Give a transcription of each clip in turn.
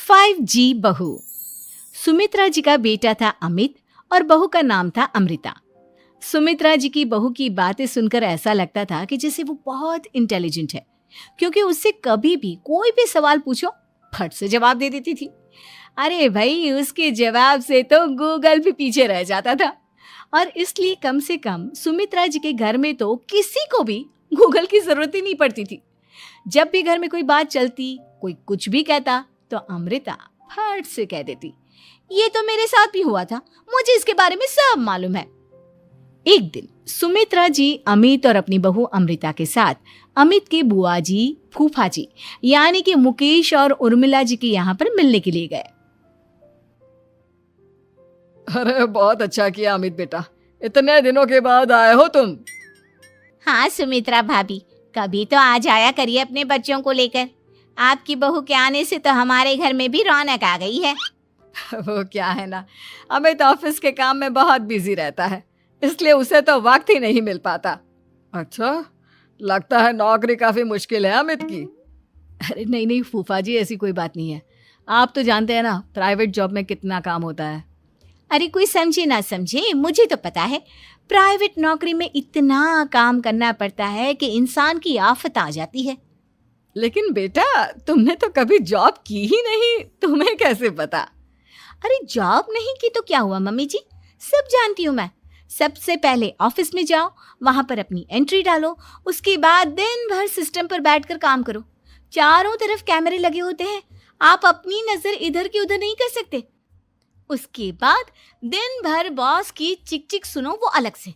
5G बहू। सुमित्रा जी का बेटा था अमित और बहू का नाम था अमृता। सुमित्रा जी की बहू की बातें सुनकर ऐसा लगता था कि जैसे वो बहुत इंटेलिजेंट है, क्योंकि उससे कभी भी कोई भी सवाल पूछो फट से जवाब दे देती थी। अरे भाई, उसके जवाब से तो गूगल भी पीछे रह जाता था। और इसलिए कम से कम सुमित्रा जी के घर में तो किसी को भी गूगल की जरूरत ही नहीं पड़ती थी। जब भी घर में कोई बात चलती, कोई कुछ भी कहता, तो अमृता फट से कह देती, ये तो मेरे साथ भी हुआ था, मुझे इसके बारे में सब मालूम है। एक दिन सुमित्रा जी अमित और अपनी बहू अमृता के साथ अमित के बुआ जी, फूफा जी यानी कि मुकेश और उर्मिला जी के यहाँ पर मिलने के लिए गए। अरे बहुत अच्छा किया अमित बेटा, इतने दिनों के बाद आए हो तुम। हाँ सुमित्रा भाभी, कभी तो आ जाया करिए अपने बच्चों को लेकर। आपकी बहू के आने से तो हमारे घर में भी रौनक आ गई है। वो क्या है ना, अमित ऑफिस के काम में बहुत बिजी रहता है, इसलिए उसे तो वक्त ही नहीं मिल पाता। अच्छा, लगता है नौकरी काफी मुश्किल है अमित की। अरे नहीं फूफा जी, ऐसी कोई बात नहीं है। आप तो जानते हैं ना प्राइवेट जॉब में कितना काम होता है। अरे कोई समझे ना समझे, मुझे तो पता है प्राइवेट नौकरी में इतना काम करना पड़ता है कि इंसान की आफत आ जाती है। लेकिन बेटा, तुमने तो कभी जॉब की ही नहीं, तुम्हें कैसे पता? अरे जॉब नहीं की तो क्या हुआ मम्मी जी, सब जानती हूँ मैं। सबसे पहले ऑफिस में जाओ, वहां पर अपनी एंट्री डालो, उसके बाद दिन भर सिस्टम पर बैठकर काम करो। चारों तरफ कैमरे लगे होते हैं, आप अपनी नजर इधर की उधर नहीं कर सकते। उसके बाद दिन भर बॉस की चिक चिक सुनो, वो अलग से।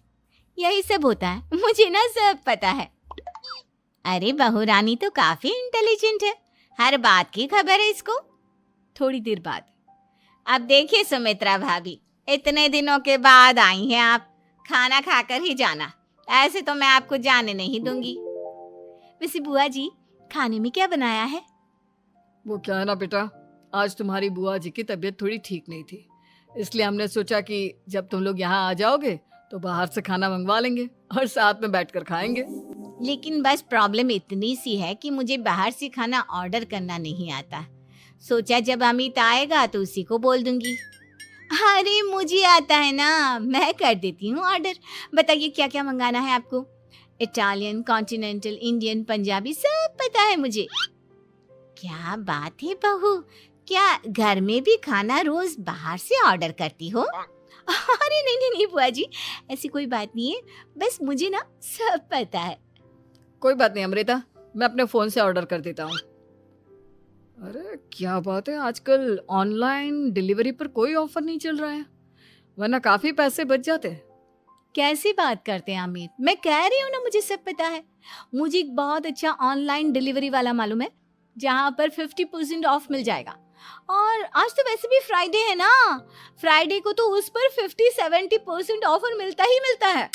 यही सब होता है, मुझे ना सब पता है। अरे बहू रानी तो काफी इंटेलिजेंट है, हर बात की खबर है इसको। थोड़ी देर बाद, अब देखिए सुमित्रा भाभी, इतने दिनों के बाद आई हैं आप, खाना खाकर ही जाना, ऐसे तो मैं आपको जाने नहीं दूंगी। वैसे बुआ जी, खाने में क्या बनाया है? वो क्या है ना बेटा, आज तुम्हारी बुआ जी की तबीयत थोड़ी ठीक नहीं थी, इसलिए हमने सोचा कि जब तुम लोग यहाँ आ जाओगे तो बाहर से खाना मंगवा लेंगे और साथ में बैठकर खाएंगे। लेकिन बस प्रॉब्लम इतनी सी है कि मुझे बाहर से खाना ऑर्डर करना नहीं आता। सोचा जब अमित आएगा तो उसी को बोल दूंगी। अरे मुझे आता है ना, मैं कर देती हूँ ऑर्डर। बताइए क्या क्या मंगाना है आपको? इटालियन, कॉन्टिनेंटल, इंडियन, पंजाबी, सब पता है मुझे। क्या बात है बहू, क्या घर में भी खाना रोज बाहर से ऑर्डर करती हो? अरे नहीं बुआ जी, ऐसी कोई बात नहीं है, बस मुझे ना सब पता है। कोई बात नहीं अमृता, मैं अपने फोन से ऑर्डर कर देता हूँ। अरे क्या बात है, आजकल ऑनलाइन डिलीवरी पर कोई ऑफर नहीं चल रहा है, वरना काफी पैसे बच जाते। कैसी बात करते हैं अमित, मैं कह रही हूँ ना मुझे सब पता है। मुझे एक बहुत अच्छा ऑनलाइन डिलीवरी वाला मालूम है, जहाँ पर 50% ऑफ मिल जाएगा। और आज तो वैसे भी फ्राइडे है ना, फ्राइडे को तो उस पर 50-70% ऑफर मिलता ही मिलता है।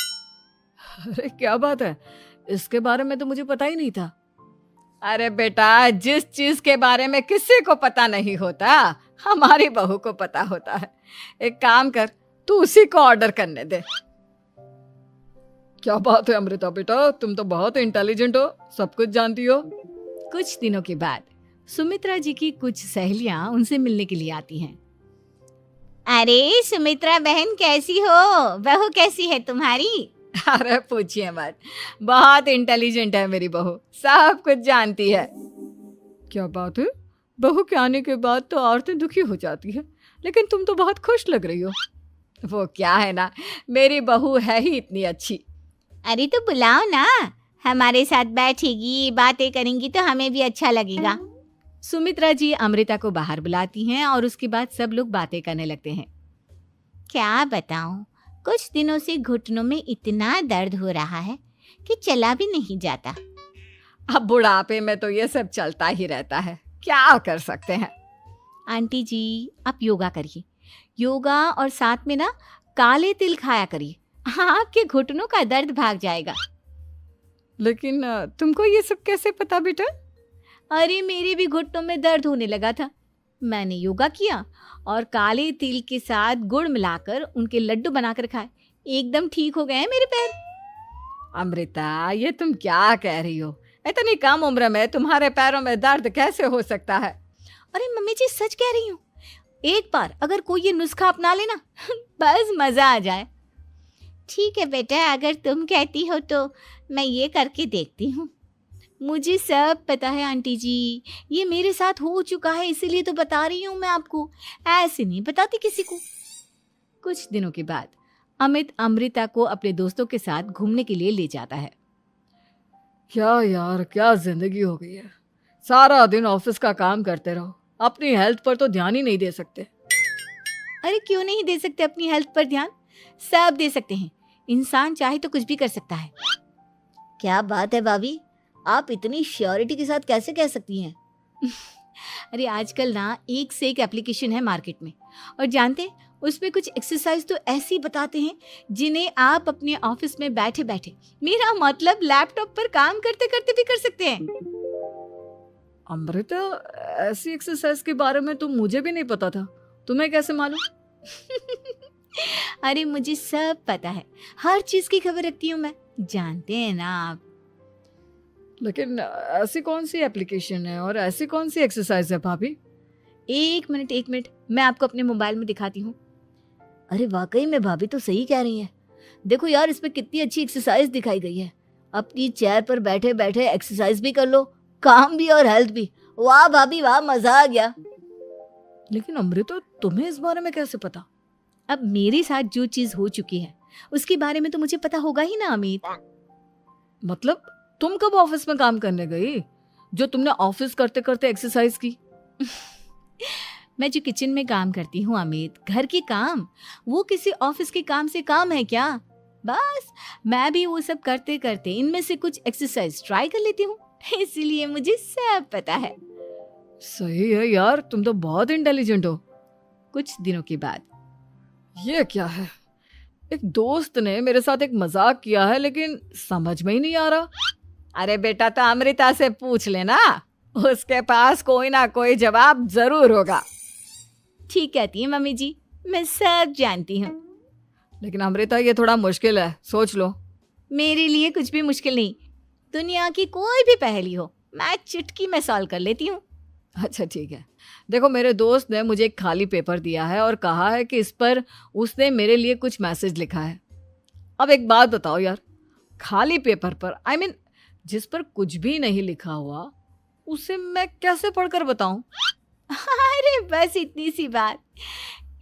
अरे क्या बात है, इसके बारे में तो मुझे पता ही नहीं था। अरे बेटा, जिस चीज के बारे में किसी को पता नहीं होता, हमारी बहू को पता होता है। एक काम कर, तू उसी को ऑर्डर करने दे। क्या बात है अमृता बेटा, तुम तो बहुत इंटेलिजेंट हो, सब कुछ जानती हो। कुछ दिनों के बाद सुमित्रा जी की कुछ सहेलियां उनसे मिलने के लिए आती हैं। अरे सुमित्रा बहन कैसी हो, बहू कैसी है तुम्हारी? अरे पूछिए मत, बहुत इंटेलिजेंट है मेरी बहू, सब कुछ जानती है। क्या बात है, बहू के आने के बाद तो औरतें दुखी हो जाती है, लेकिन तुम तो बहुत खुश लग रही हो। वो क्या है ना, मेरी बहू है ही इतनी अच्छी। अरे तो बुलाओ ना, हमारे साथ बैठेगी, बातें करेंगी तो हमें भी अच्छा लगेगा। सुमित्रा जी अमृता को बाहर बुलाती हैं और उसके बाद सब लोग बातें करने लगते हैं। क्या बताऊं, कुछ दिनों से घुटनों में इतना दर्द हो रहा है कि चला भी नहीं जाता। अब बुढ़ापे में तो ये सब चलता ही रहता है, क्या कर सकते हैं। आंटी जी, आप योगा करिए, योगा और साथ में ना काले तिल खाया करिए, आपके घुटनों का दर्द भाग जाएगा। लेकिन तुमको ये सब कैसे पता बेटा? अरे मेरे भी घुटनों में दर्द होने लगा था, मैंने योगा किया और काले तिल के साथ गुड़ मिलाकर उनके लड्डू बनाकर खाए, एकदम ठीक हो गए हैं मेरे पैर। अमृता, ये तुम क्या कह रही हो? इतनी कम उम्र में तुम्हारे पैरों में दर्द कैसे हो सकता है? अरे मम्मी जी सच कह रही हूँ, एक बार अगर कोई ये नुस्खा अपना लेना बस मजा आ जाए। ठीक है बेटा, अगर तुम कहती हो तो मैं ये करके देखती हूँ। मुझे सब पता है आंटी जी, ये मेरे साथ हो चुका है, इसीलिए तो बता रही हूँ मैं आपको, ऐसे नहीं बताती किसी को। कुछ दिनों के बाद अमित अमृता को अपने दोस्तों के साथ घूमने के लिए ले जाता है। क्या यार, क्या जिंदगी हो गई है। सारा दिन ऑफिस का काम करते रहो, अपनी हेल्थ पर तो ध्यान ही नहीं दे सकते। अरे क्यों नहीं दे सकते अपनी हेल्थ पर ध्यान? सब दे सकते हैं, इंसान चाहे तो कुछ भी कर सकता है। क्या बात है भाभी, आप इतनी श्योरिटी के साथ कैसे कह सकती हैं? अरे आजकल ना एक से एक एप्लीकेशन है मार्केट में, और जानते हैं उसमें कुछ एक्सरसाइज तो ऐसी बताते हैं जिन्हें आप अपने ऑफिस में बैठे बैठे, मेरा मतलब लैपटॉप पर काम करते करते भी कर सकते हैं। अमृता, ऐसी एक्सरसाइज के बारे में तो मुझे भी नहीं पता था, तुम्हें कैसे मालूम? अरे मुझे सब पता है, हर चीज की खबर रखती हूँ मैं, जानते हैं ना आप। लेकिन ऐसी कौन सी एप्लीकेशन है और ऐसी कौन सी एक्सरसाइज है भाभी? एक मिनट, मैं आपको अपने मोबाइल में दिखाती हूँ। अरे वाकई में भाभी तो सही कह रही हैं। देखो यार, इसमें कितनी अच्छी एक्सरसाइज दिखाई गई है। अपनी चेयर पर बैठे बैठे एक्सरसाइज भी कर लो, काम भी और हेल्थ भी। वाह भाभी वाह, मजा आ गया। लेकिन अमृता, तुम्हें इस बारे में कैसे पता? अब मेरे साथ जो चीज हो चुकी है उसके बारे में तो मुझे पता होगा ही ना अमित। मतलब तुम कब ऑफिस में काम करने गई जो तुमने ऑफिस करते करते एक्सरसाइज की? मैं जो किचन में काम करती हूँ अमित, घर के काम, वो किसी ऑफिस के काम से काम है क्या? बस मैं भी वो सब करते करते इनमें से कुछ एक्सरसाइज ट्राई कर लेती हूँ, इसीलिए मुझे सब पता है। सही है यार, तुम तो बहुत इंटेलिजेंट हो। कुछ दिनों के बाद ये क्या है? एक दोस्त ने मेरे साथ एक मजाक किया है, लेकिन समझ में ही नहीं आ रहा। अरे बेटा, तो अमृता से पूछ लेना, उसके पास कोई ना कोई जवाब जरूर होगा। ठीक कहती है मम्मी जी, मैं सब जानती हूँ। लेकिन अमृता, ये थोड़ा मुश्किल है, सोच लो। मेरे लिए कुछ भी मुश्किल नहीं, दुनिया की कोई भी पहेली हो मैं चुटकी में सॉल्व कर लेती हूँ। अच्छा ठीक है, देखो मेरे दोस्त ने मुझे एक खाली पेपर दिया है और कहा है कि इस पर उसने मेरे लिए कुछ मैसेज लिखा है। अब एक बात बताओ यार, खाली पेपर पर, आई मीन जिस पर कुछ भी नहीं लिखा हुआ, उसे मैं कैसे पढ़कर बताऊं? अरे बस इतनी सी बात,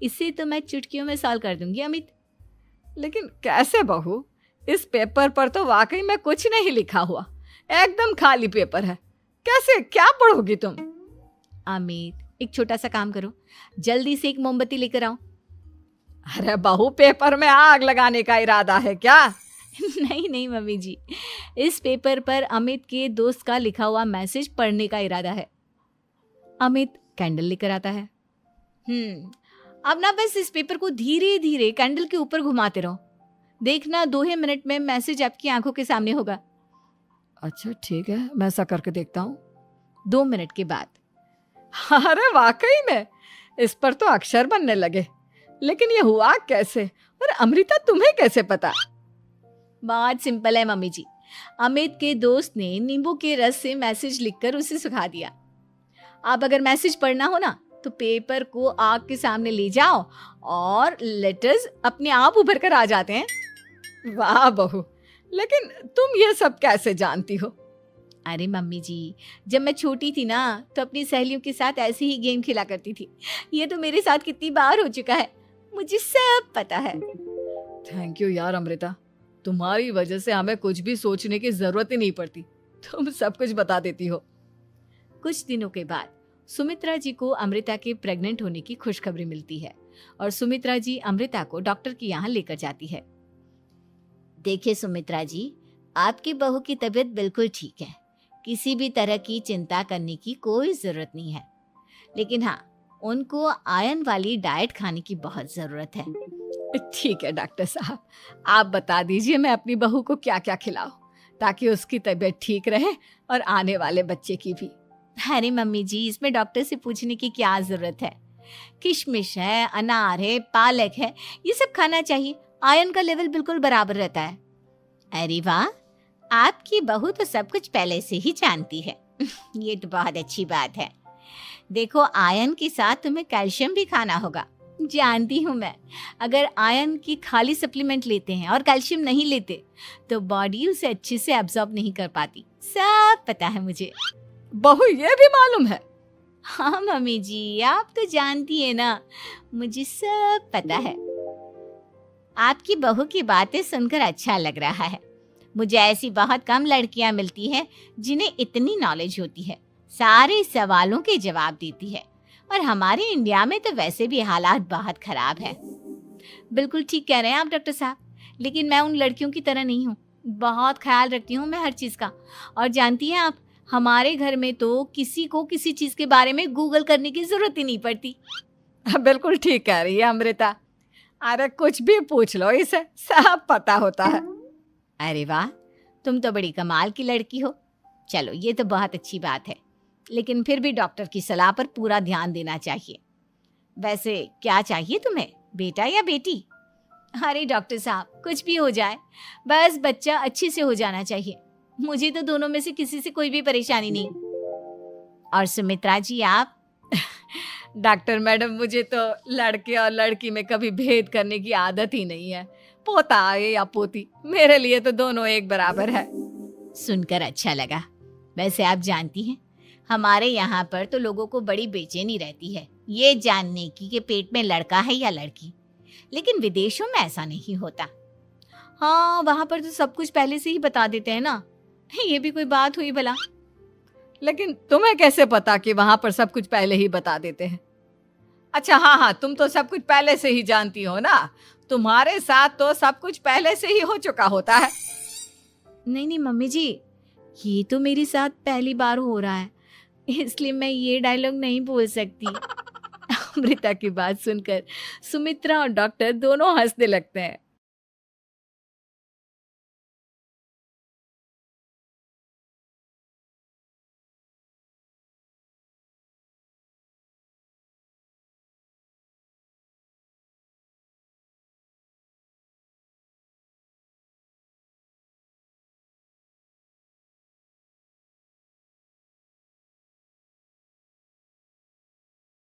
इसे तो मैं चुटकियों में सॉल्व कर दूंगी अमित। लेकिन कैसे बहू? इस पेपर पर तो वाकई में कुछ नहीं लिखा हुआ, एकदम खाली पेपर है, कैसे, क्या पढ़ोगी तुम? अमित, एक छोटा सा काम करो, जल्दी से एक मोमबत्ती लेकर आओ। अरे बहू, पेपर में आग लगाने का इरादा है क्या? नहीं मम्मी जी, इस पेपर पर अमित के दोस्त का लिखा हुआ मैसेज पढ़ने का इरादा है। अमित कैंडल लेकर आता है। अब ना बस इस पेपर को धीरे धीरे कैंडल के ऊपर घुमाते रहो, देखना 2 ही मिनट में मैसेज आपकी आंखों के सामने होगा। अच्छा ठीक है, मैं ऐसा करके देखता हूँ। 2 मिनट के बाद, अरे वाकई में इस पर तो अक्षर बनने लगे, लेकिन ये हुआ कैसे? और अमृता, तुम्हें कैसे पता? बहुत सिंपल है मम्मी जी, अमित के दोस्त ने नींबू के रस से मैसेज लिखकर उसे सुखा दिया। अब अगर मैसेज पढ़ना हो ना तो पेपर को आग के सामने ले जाओ और लेटर्स अपने आप उभर कर आ जाते हैं। वाह बहू, लेकिन तुम ये सब कैसे जानती हो? अरे मम्मी जी, जब मैं छोटी थी ना तो अपनी सहेलियों के साथ ऐसे ही गेम खेला करती थी। ये तो मेरे साथ कितनी बार हो चुका है, मुझे सब पता है। थैंक यू यार अमृता, तुम्हारी वजह से हमें कुछ भी सोचने की जरूरत ही नहीं पड़ती, तुम सब कुछ बता देती हो। कुछ दिनों के बाद सुमित्रा जी को अमृता के प्रेग्नेंट होने की खुशखबरी मिलती है और सुमित्रा जी अमृता को डॉक्टर के यहाँ लेकर जाती है। देखिए सुमित्रा जी, आपकी बहू की तबीयत बिल्कुल ठीक है, किसी भी तरह की चिंता करने की कोई जरूरत नहीं है, लेकिन हाँ, उनको आयरन वाली डाइट खाने की बहुत जरूरत है। ठीक है डॉक्टर साहब, आप बता दीजिए मैं अपनी बहू को क्या क्या खिलाऊं ताकि उसकी तबीयत ठीक रहे और आने वाले बच्चे की भी। अरे मम्मी जी, इसमें डॉक्टर से पूछने की क्या जरूरत है, किशमिश है, अनार है, पालक है, ये सब खाना चाहिए, आयरन का लेवल बिल्कुल बराबर रहता है। अरे वाह, आपकी बहू तो सब कुछ पहले से ही जानती है। ये तो बहुत अच्छी बात है। देखो, आयरन के साथ तुम्हें कैल्शियम भी खाना होगा। जानती हूँ मैं, अगर आयरन की खाली सप्लीमेंट लेते हैं और कैल्शियम नहीं लेते तो बॉडी उसे अच्छे से एब्जॉर्ब नहीं कर पाती। सब पता है मुझे। बहू ये भी मालूम है? हाँ मम्मी जी, आप तो जानती है ना, मुझे सब पता है। आपकी बहू की बातें सुनकर अच्छा लग रहा है। मुझे ऐसी बहुत कम लड़कियां मिलती हैं जिन्हें इतनी नॉलेज होती है, सारे सवालों के जवाब देती है। और हमारे इंडिया में तो वैसे भी हालात बहुत खराब है। बिल्कुल ठीक कह रहे हैं आप डॉक्टर साहब, लेकिन मैं उन लड़कियों की तरह नहीं हूँ। बहुत ख्याल रखती हूँ मैं हर चीज़ का। और जानती हैं आप, हमारे घर में तो किसी को किसी चीज़ के बारे में गूगल करने की ज़रूरत ही नहीं पड़ती। बिल्कुल ठीक कह रही है अमृता। अरे कुछ भी पूछ लो इसे, सब पता होता है। अरे वाह, तुम तो बड़ी कमाल की लड़की हो। चलो, ये तो बहुत अच्छी बात है, लेकिन फिर भी डॉक्टर की सलाह पर पूरा ध्यान देना चाहिए। वैसे क्या चाहिए तुम्हें, बेटा या बेटी? अरे डॉक्टर साहब, कुछ भी हो जाए, बस बच्चा अच्छे से हो जाना चाहिए। मुझे तो दोनों में से किसी से कोई भी परेशानी नहीं। और सुमित्रा जी, आप? डॉक्टर मैडम, मुझे तो लड़के और लड़की में कभी भेद करने की आदत ही नहीं है। पोता आए या पोती, मेरे लिए तो दोनों एक बराबर है। सुनकर अच्छा लगा। वैसे आप जानती हैं, हमारे यहाँ पर तो लोगों को बड़ी बेचैनी रहती है ये जानने की कि पेट में लड़का है या लड़की, लेकिन विदेशों में ऐसा नहीं होता। हाँ, वहाँ पर तो सब कुछ पहले से ही बता देते हैं ना। ये भी कोई बात हुई भला? लेकिन तुम्हें कैसे पता कि वहां पर सब कुछ पहले ही बता देते हैं? अच्छा हाँ, तुम तो सब कुछ पहले से ही जानती हो ना। तुम्हारे साथ तो सब कुछ पहले से ही हो चुका होता है। नहीं मम्मी जी, ये तो मेरे साथ पहली बार हो रहा है, इसलिए मैं ये डायलॉग नहीं बोल सकती। अमृता की बात सुनकर सुमित्रा और डॉक्टर दोनों हंसने लगते हैं।